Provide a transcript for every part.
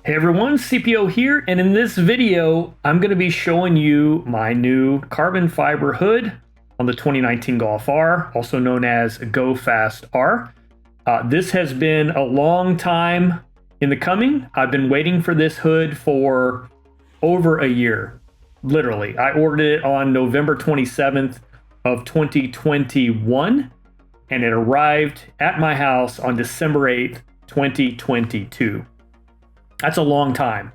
Hey everyone, CPO here, and in this video, I'm going to be showing you my new carbon fiber hood on the 2019 Golf R, also known as go.fast.r. This has been a long time in the coming. I've been waiting for this hood for over a year, literally. I ordered it on November 27th of 2021, and it arrived at my house on December 8th, 2022. That's a long time.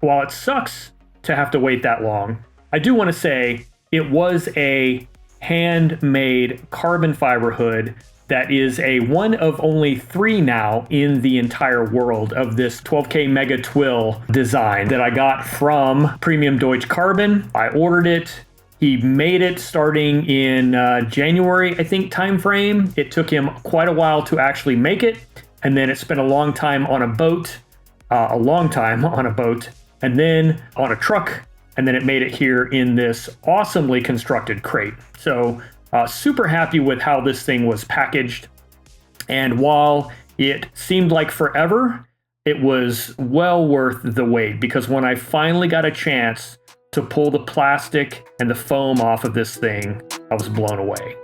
While it sucks to have to wait that long, I do want to say it was a handmade carbon fiber hood that is a one of only 3 now in the entire world of this 12K Mega Twill design that I got from Premium Deutch Carbon. I ordered it. He made it starting in January, I think, timeframe. It took him quite a while to actually make it. And then it spent a long time on a boat. And then on a truck, and then it made it here in this awesomely constructed crate. So super happy with how this thing was packaged. And while it seemed like forever, it was well worth the wait, because when I finally got a chance to pull the plastic and the foam off of this thing, I was blown away.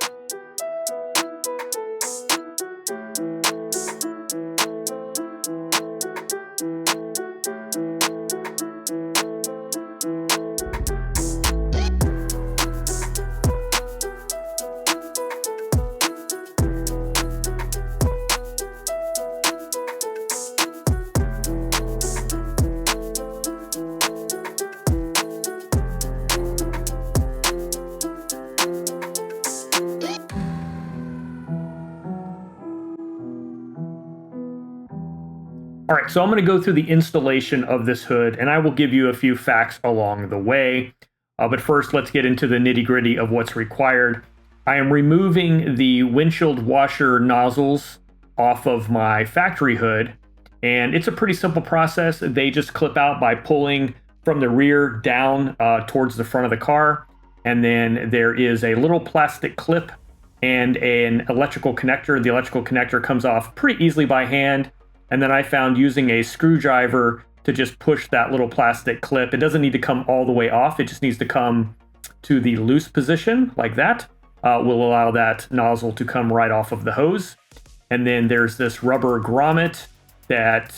All right, so I'm going to go through the installation of this hood, and I will give you a few facts along the way. But first, let's get into the nitty-gritty of what's required. I am removing the windshield washer nozzles off of my factory hood, and it's a pretty simple process. They just clip out by pulling from the rear down towards the front of the car, and then there is a little plastic clip and an electrical connector. The electrical connector comes off pretty easily by hand. And then I found using a screwdriver to just push that little plastic clip. It doesn't need to come all the way off. It just needs to come to the loose position like that. Will allow that nozzle to come right off of the hose. And then there's this rubber grommet that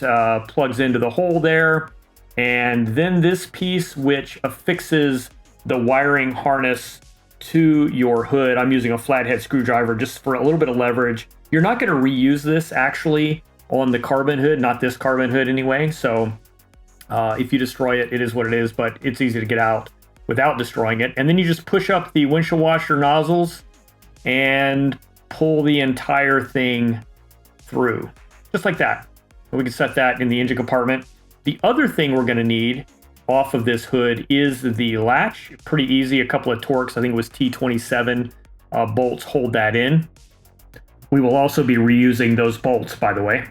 plugs into the hole there. And then this piece which affixes the wiring harness to your hood. I'm using a flathead screwdriver just for a little bit of leverage. You're not going to reuse this actually on the carbon hood, not this carbon hood anyway. So if you destroy it, it is what it is, but it's easy to get out without destroying it. And then you just push up the windshield washer nozzles and pull the entire thing through, just like that. And we can set that in the engine compartment. The other thing we're going to need off of this hood is the latch. Pretty easy, a couple of Torx, I think it was T27 bolts hold that in. We will also be reusing those bolts, by the way.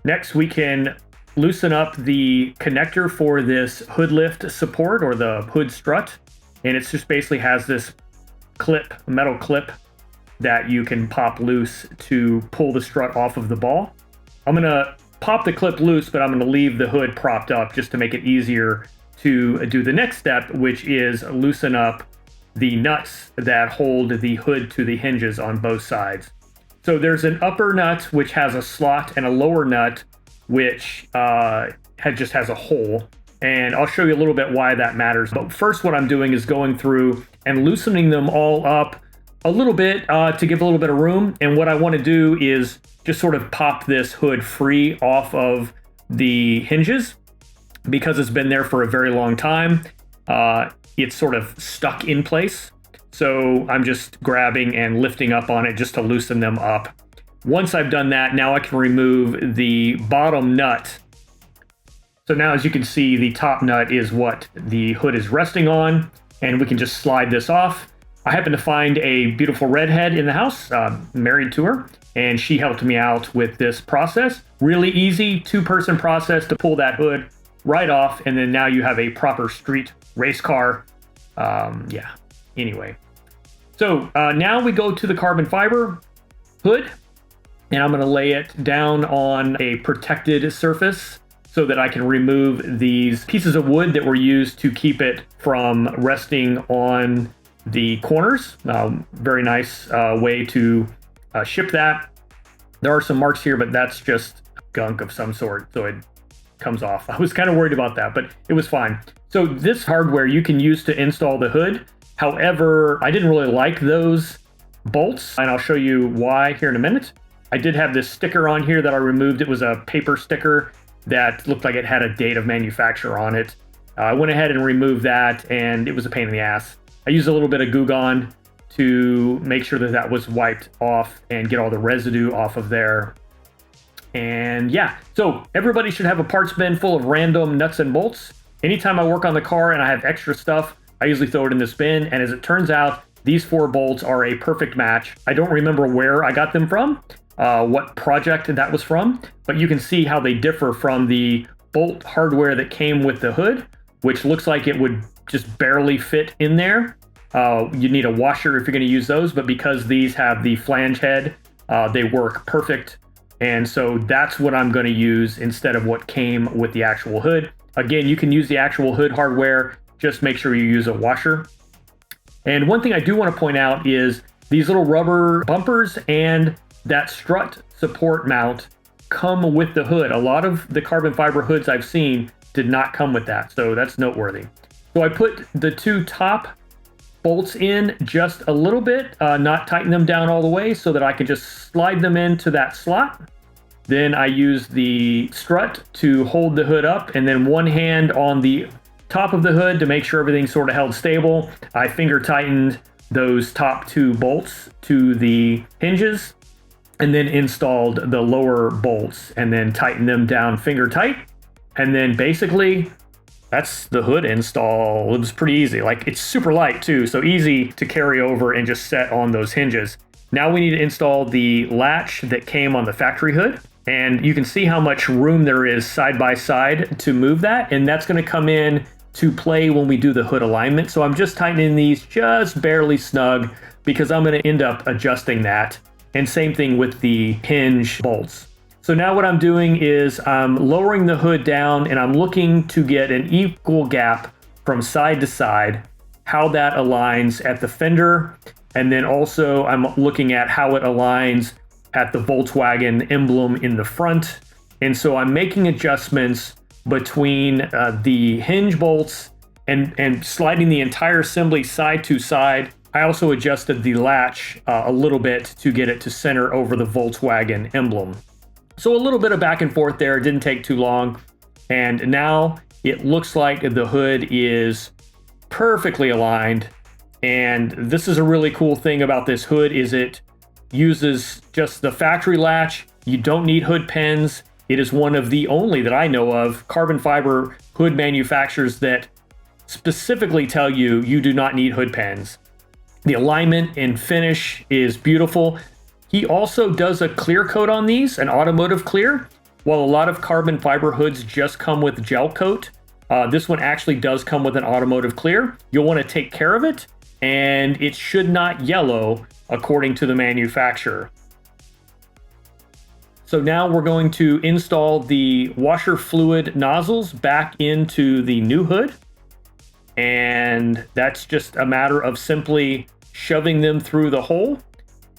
Next, we can loosen up the connector for this hood lift support, or the hood strut. And it just basically has this clip, metal clip, that you can pop loose to pull the strut off of the ball. I'm going to pop the clip loose, but I'm going to leave the hood propped up just to make it easier to do the next step, which is loosen up the nuts that hold the hood to the hinges on both sides. So there's an upper nut which has a slot and a lower nut which just has a hole. And I'll show you a little bit why that matters. But first, what I'm doing is going through and loosening them all up a little bit to give a little bit of room. And what I want to do is just sort of pop this hood free off of the hinges because it's been there for a very long time. It's sort of stuck in place. So I'm just grabbing and lifting up on it just to loosen them up. Once I've done that, now I can remove the bottom nut. So now, as you can see, the top nut is what the hood is resting on, and we can just slide this off. I happen to find a beautiful redhead in the house, married to her, and she helped me out with this process. Really easy 2-person process to pull that hood right off, and then now you have a proper street race car. Anyway. So now we go to the carbon fiber hood, and I'm going to lay it down on a protected surface so that I can remove these pieces of wood that were used to keep it from resting on the corners. Very nice way to ship that. There are some marks here, but that's just gunk of some sort, so it comes off. I was kind of worried about that, but it was fine. So this hardware you can use to install the hood. However, I didn't really like those bolts, and I'll show you why here in a minute. I did have this sticker on here that I removed. It was a paper sticker that looked like it had a date of manufacture on it. I went ahead and removed that, and it was a pain in the ass. I used a little bit of Goo Gone to make sure that that was wiped off and get all the residue off of there. And yeah, so everybody should have a parts bin full of random nuts and bolts. Anytime I work on the car and I have extra stuff, I usually throw it in this bin. And as it turns out, these 4 bolts are a perfect match. I don't remember where I got them from, what project that was from, but you can see how they differ from the bolt hardware that came with the hood, which looks like it would just barely fit in there. You need a washer if you're going to use those, but because these have the flange head, they work perfect. And so that's what I'm going to use instead of what came with the actual hood. Again, you can use the actual hood hardware, just make sure you use a washer. And one thing I do want to point out is these little rubber bumpers and that strut support mount come with the hood. A lot of the carbon fiber hoods I've seen did not come with that, so that's noteworthy. So I put the 2 top bolts in just a little bit, not tighten them down all the way so that I can just slide them into that slot. Then I use the strut to hold the hood up, and then one hand on the top of the hood to make sure everything's sort of held stable. I finger tightened those top 2 bolts to the hinges and then installed the lower bolts and then tightened them down finger tight. And then basically that's the hood install. It was pretty easy. Like, it's super light too, so easy to carry over and just set on those hinges. Now we need to install the latch that came on the factory hood. And you can see how much room there is side by side to move that. And that's going to come in to play when we do the hood alignment. So I'm just tightening these just barely snug because I'm going to end up adjusting that. And same thing with the hinge bolts. So now what I'm doing is I'm lowering the hood down and I'm looking to get an equal gap from side to side, how that aligns at the fender. And then also I'm looking at how it aligns at the Volkswagen emblem in the front. And so I'm making adjustments between the hinge bolts and sliding the entire assembly side to side. I also adjusted the latch a little bit to get it to center over the Volkswagen emblem. So a little bit of back and forth there, it didn't take too long. And now it looks like the hood is perfectly aligned. And this is a really cool thing about this hood is it uses just the factory latch. You don't need hood pens. It is one of the only that I know of carbon fiber hood manufacturers that specifically tell you you do not need hood pens. The alignment and finish is beautiful. He also does a clear coat on these, an automotive clear. While a lot of carbon fiber hoods just come with gel coat, this one actually does come with an automotive clear. You'll want to take care of it, and it should not yellow according to the manufacturer. So now we're going to install the washer fluid nozzles back into the new hood. And that's just a matter of simply shoving them through the hole.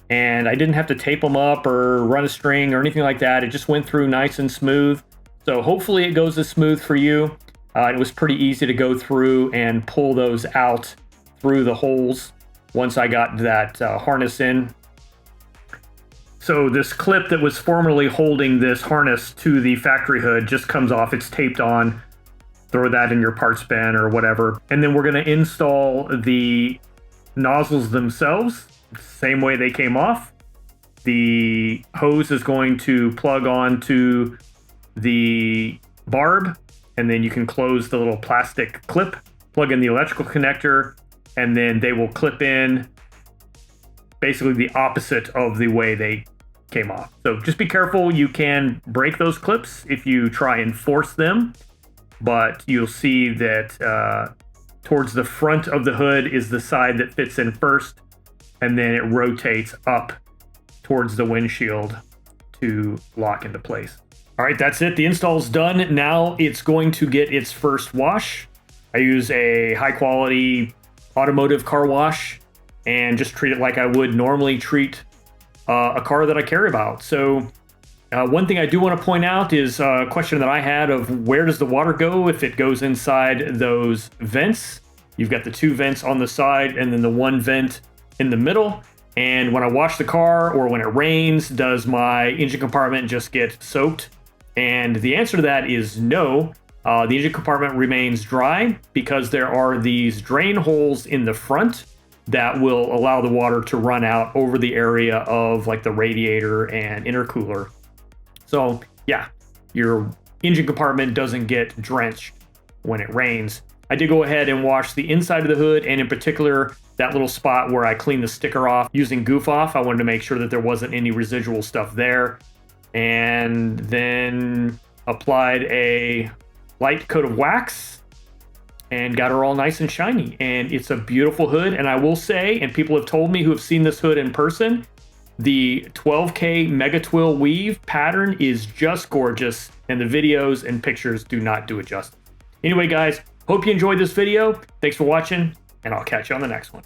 And I didn't have to tape them up or run a string or anything like that. It just went through nice and smooth. So hopefully it goes as smooth for you. It was pretty easy to go through and pull those out through the holes once I got that harness in. So this clip that was formerly holding this harness to the factory hood just comes off. It's taped on. Throw that in your parts bin or whatever. And then we're going to install the nozzles themselves, same way they came off. The hose is going to plug onto the barb, and then you can close the little plastic clip, plug in the electrical connector, and then they will clip in basically the opposite of the way they came off. So just be careful. You can break those clips if you try and force them, but you'll see that towards the front of the hood is the side that fits in first, and then it rotates up towards the windshield. to lock into place. All right, that's it. The install's done. Now it's going to get its first wash. I use a high quality automotive car wash and just treat it like I would normally treat a car that I care about. So one thing I do want to point out is a question that I had of where does the water go if it goes inside those vents. You've got the 2 vents on the side and then the 1 vent in the middle. And when I wash the car or when it rains, does my engine compartment just get soaked? And the answer to that is no. The engine compartment remains dry because there are these drain holes in the front that will allow the water to run out over the area of like the radiator and intercooler. So yeah, your engine compartment doesn't get drenched when it rains. I did go ahead and wash the inside of the hood, and in particular, that little spot where I cleaned the sticker off using Goof Off. I wanted to make sure that there wasn't any residual stuff there. And then applied a light coat of wax and got her all nice and shiny. And it's a beautiful hood. And I will say, and people have told me who have seen this hood in person, the 12K Mega Twill weave pattern is just gorgeous. And the videos and pictures do not do it justice. Anyway, guys, hope you enjoyed this video. Thanks for watching, and I'll catch you on the next one.